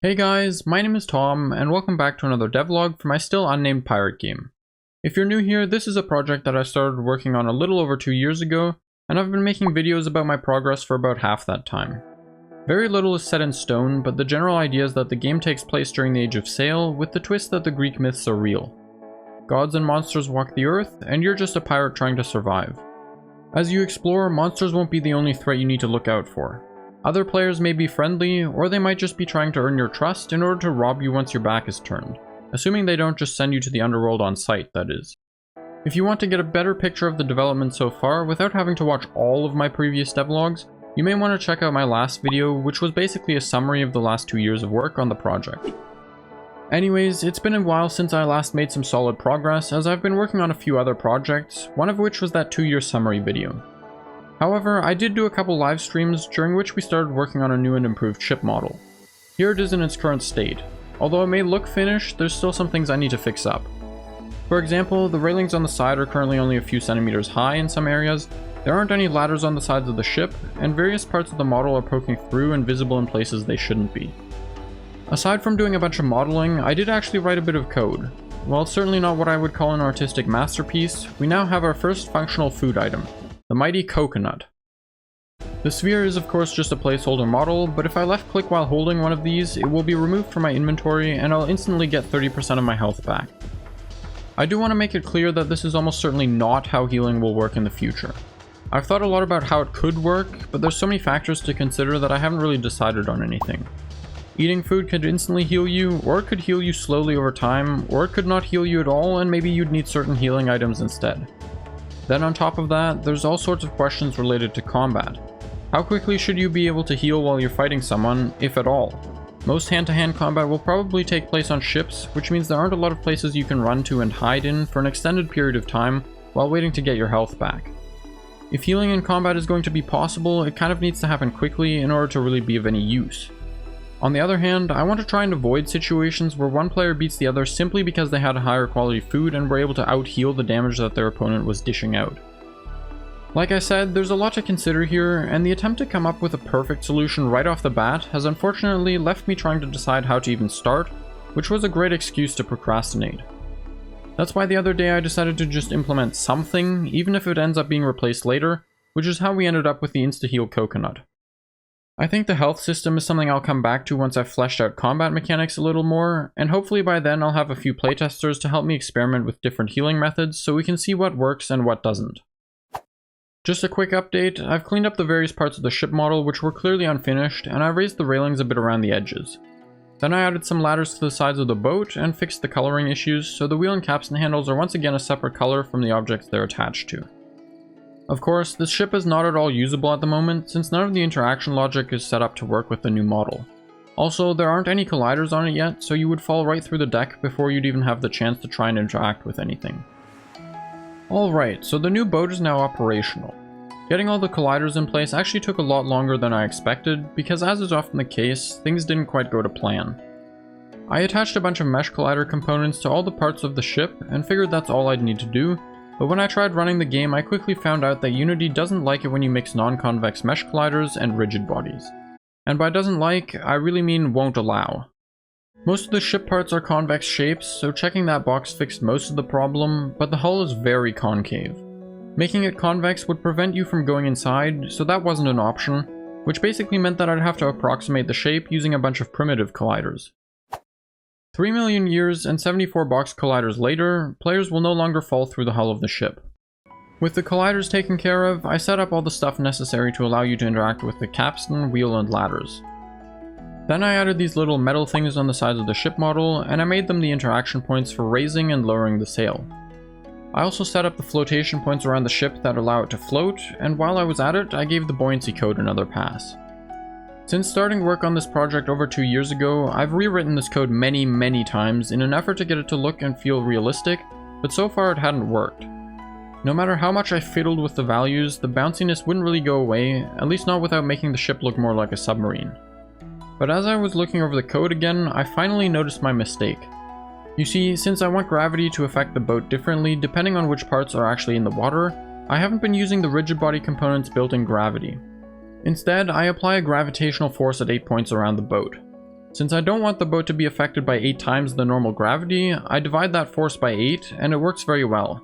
Hey guys, my name is Tom, and welcome back to another devlog for my still unnamed pirate game. If you're new here, this is a project that I started working on a little over 2 years ago, and I've been making videos about my progress for about half that time. Very little is set in stone, but the general idea is that the game takes place during the Age of Sail, with the twist that the Greek myths are real. Gods and monsters walk the earth, and you're just a pirate trying to survive. As you explore, monsters won't be the only threat you need to look out for. Other players may be friendly, or they might just be trying to earn your trust in order to rob you once your back is turned, assuming they don't just send you to the underworld on sight, that is. If you want to get a better picture of the development so far without having to watch all of my previous devlogs, you may want to check out my last video, which was basically a summary of the last 2 years of work on the project. Anyways, it's been a while since I last made some solid progress, as I've been working on a few other projects, one of which was that 2-year summary video. However, I did do a couple live streams during which we started working on a new and improved ship model. Here it is in its current state. Although it may look finished, there's still some things I need to fix up. For example, the railings on the side are currently only a few centimeters high in some areas, there aren't any ladders on the sides of the ship, and various parts of the model are poking through and visible in places they shouldn't be. Aside from doing a bunch of modeling, I did actually write a bit of code. While it's certainly not what I would call an artistic masterpiece, we now have our first functional food item. The mighty coconut. The sphere is of course just a placeholder model, but if I left click while holding one of these, it will be removed from my inventory and I'll instantly get 30% of my health back. I do want to make it clear that this is almost certainly not how healing will work in the future. I've thought a lot about how it could work, but there's so many factors to consider that I haven't really decided on anything. Eating food could instantly heal you, or it could heal you slowly over time, or it could not heal you at all and maybe you'd need certain healing items instead. Then on top of that, there's all sorts of questions related to combat. How quickly should you be able to heal while you're fighting someone, if at all? Most hand-to-hand combat will probably take place on ships, which means there aren't a lot of places you can run to and hide in for an extended period of time while waiting to get your health back. If healing in combat is going to be possible, it kind of needs to happen quickly in order to really be of any use. On the other hand, I want to try and avoid situations where one player beats the other simply because they had a higher quality food and were able to out-heal the damage that their opponent was dishing out. Like I said, there's a lot to consider here, and the attempt to come up with a perfect solution right off the bat has unfortunately left me trying to decide how to even start, which was a great excuse to procrastinate. That's why the other day I decided to just implement something, even if it ends up being replaced later, which is how we ended up with the insta-heal coconut. I think the health system is something I'll come back to once I've fleshed out combat mechanics a little more, and hopefully by then I'll have a few playtesters to help me experiment with different healing methods so we can see what works and what doesn't. Just a quick update, I've cleaned up the various parts of the ship model which were clearly unfinished, and I've raised the railings a bit around the edges. Then I added some ladders to the sides of the boat and fixed the coloring issues, so the wheel and capstan handles are once again a separate color from the objects they're attached to. Of course, this ship is not at all usable at the moment, since none of the interaction logic is set up to work with the new model. Also, there aren't any colliders on it yet, so you would fall right through the deck before you'd even have the chance to try and interact with anything. Alright, so the new boat is now operational. Getting all the colliders in place actually took a lot longer than I expected, because as is often the case, things didn't quite go to plan. I attached a bunch of mesh collider components to all the parts of the ship, and figured that's all I'd need to do. But when I tried running the game, I quickly found out that Unity doesn't like it when you mix non-convex mesh colliders and rigid bodies. And by doesn't like, I really mean won't allow. Most of the ship parts are convex shapes, so checking that box fixed most of the problem, but the hull is very concave. Making it convex would prevent you from going inside, so that wasn't an option, which basically meant that I'd have to approximate the shape using a bunch of primitive colliders. 3 million years and 74 box colliders later, players will no longer fall through the hull of the ship. With the colliders taken care of, I set up all the stuff necessary to allow you to interact with the capstan, wheel, and ladders. Then I added these little metal things on the sides of the ship model, and I made them the interaction points for raising and lowering the sail. I also set up the flotation points around the ship that allow it to float, and while I was at it, I gave the buoyancy code another pass. Since starting work on this project over 2 years ago, I've rewritten this code many times in an effort to get it to look and feel realistic, but so far it hadn't worked. No matter how much I fiddled with the values, the bounciness wouldn't really go away, at least not without making the ship look more like a submarine. But as I was looking over the code again, I finally noticed my mistake. You see, since I want gravity to affect the boat differently depending on which parts are actually in the water, I haven't been using the rigid body components built in gravity. Instead, I apply a gravitational force at 8 points around the boat. Since I don't want the boat to be affected by 8 times the normal gravity, I divide that force by 8 and it works very well.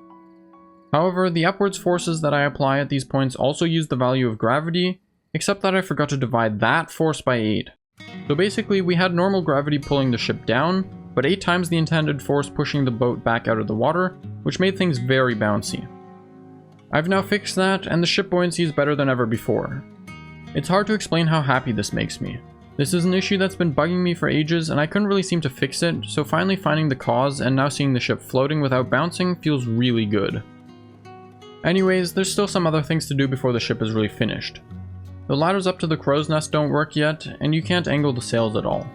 However, the upwards forces that I apply at these points also use the value of gravity, except that I forgot to divide that force by 8. So basically we had normal gravity pulling the ship down, but 8 times the intended force pushing the boat back out of the water, which made things very bouncy. I've now fixed that, and the ship buoyancy is better than ever before. It's hard to explain how happy this makes me. This is an issue that's been bugging me for ages and I couldn't really seem to fix it, so finally finding the cause and now seeing the ship floating without bouncing feels really good. Anyways, there's still some other things to do before the ship is really finished. The ladders up to the crow's nest don't work yet, and you can't angle the sails at all.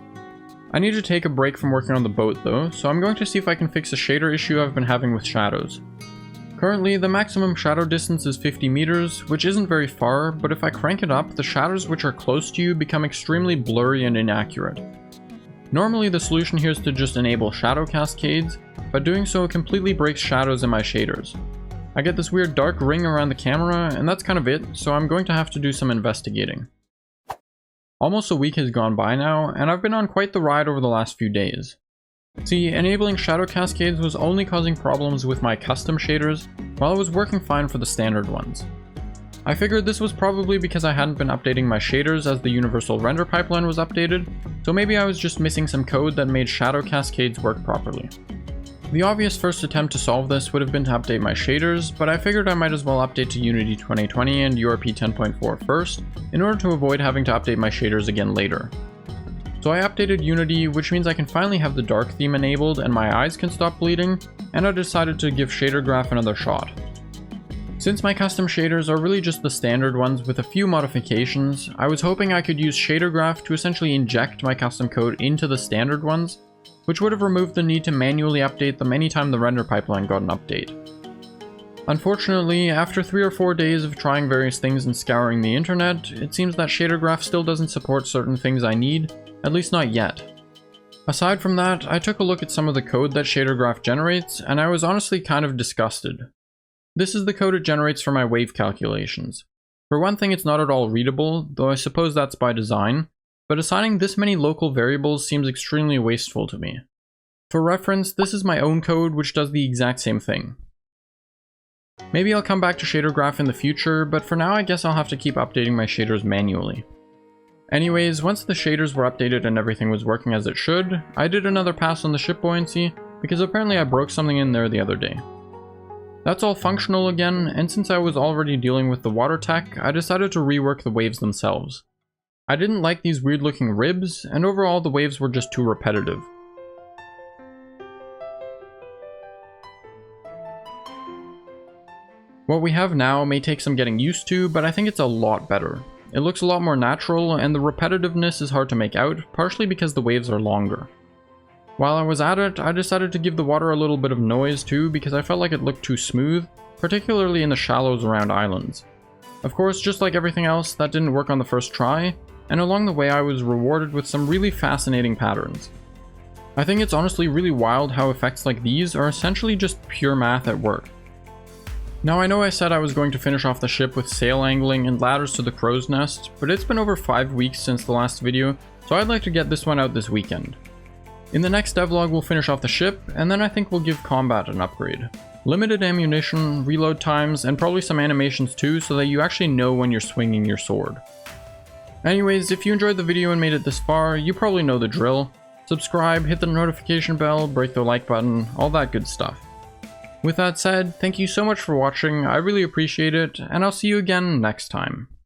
I need to take a break from working on the boat though, so I'm going to see if I can fix a shader issue I've been having with shadows. Currently, the maximum shadow distance is 50 meters, which isn't very far, but if I crank it up, the shadows which are close to you become extremely blurry and inaccurate. Normally the solution here is to just enable shadow cascades, but doing so completely breaks shadows in my shaders. I get this weird dark ring around the camera, and that's kind of it, so I'm going to have to do some investigating. Almost a week has gone by now, and I've been on quite the ride over the last few days. See, enabling shadow cascades was only causing problems with my custom shaders, while it was working fine for the standard ones. I figured this was probably because I hadn't been updating my shaders as the universal render pipeline was updated, so maybe I was just missing some code that made shadow cascades work properly. The obvious first attempt to solve this would have been to update my shaders, but I figured I might as well update to Unity 2020 and URP 10.4 first, in order to avoid having to update my shaders again later. So I updated Unity, which means I can finally have the dark theme enabled and my eyes can stop bleeding, and I decided to give Shader Graph another shot. Since my custom shaders are really just the standard ones with a few modifications, I was hoping I could use Shader Graph to essentially inject my custom code into the standard ones, which would have removed the need to manually update them anytime the render pipeline got an update. Unfortunately, after 3 or 4 days of trying various things and scouring the internet, it seems that Shader Graph still doesn't support certain things I need, at least not yet. Aside from that, I took a look at some of the code that Shader Graph generates, and I was honestly kind of disgusted. This is the code it generates for my wave calculations. For one thing, it's not at all readable, though I suppose that's by design, but assigning this many local variables seems extremely wasteful to me. For reference, this is my own code which does the exact same thing. Maybe I'll come back to Shader Graph in the future, but for now I guess I'll have to keep updating my shaders manually. Anyways, once the shaders were updated and everything was working as it should, I did another pass on the ship buoyancy, because apparently I broke something in there the other day. That's all functional again, and since I was already dealing with the water tech, I decided to rework the waves themselves. I didn't like these weird looking ribs, and overall the waves were just too repetitive. What we have now may take some getting used to, but I think it's a lot better. It looks a lot more natural, and the repetitiveness is hard to make out, partially because the waves are longer. While I was at it, I decided to give the water a little bit of noise too, because I felt like it looked too smooth, particularly in the shallows around islands. Of course, just like everything else, that didn't work on the first try, and along the way I was rewarded with some really fascinating patterns. I think it's honestly really wild how effects like these are essentially just pure math at work. Now I know I said I was going to finish off the ship with sail angling and ladders to the crow's nest, but it's been over 5 weeks since the last video, so I'd like to get this one out this weekend. In the next devlog we'll finish off the ship, and then I think we'll give combat an upgrade. Limited ammunition, reload times, and probably some animations too, so that you actually know when you're swinging your sword. Anyways, if you enjoyed the video and made it this far, you probably know the drill. Subscribe, hit the notification bell, break the like button, all that good stuff. With that said, thank you so much for watching, I really appreciate it, and I'll see you again next time.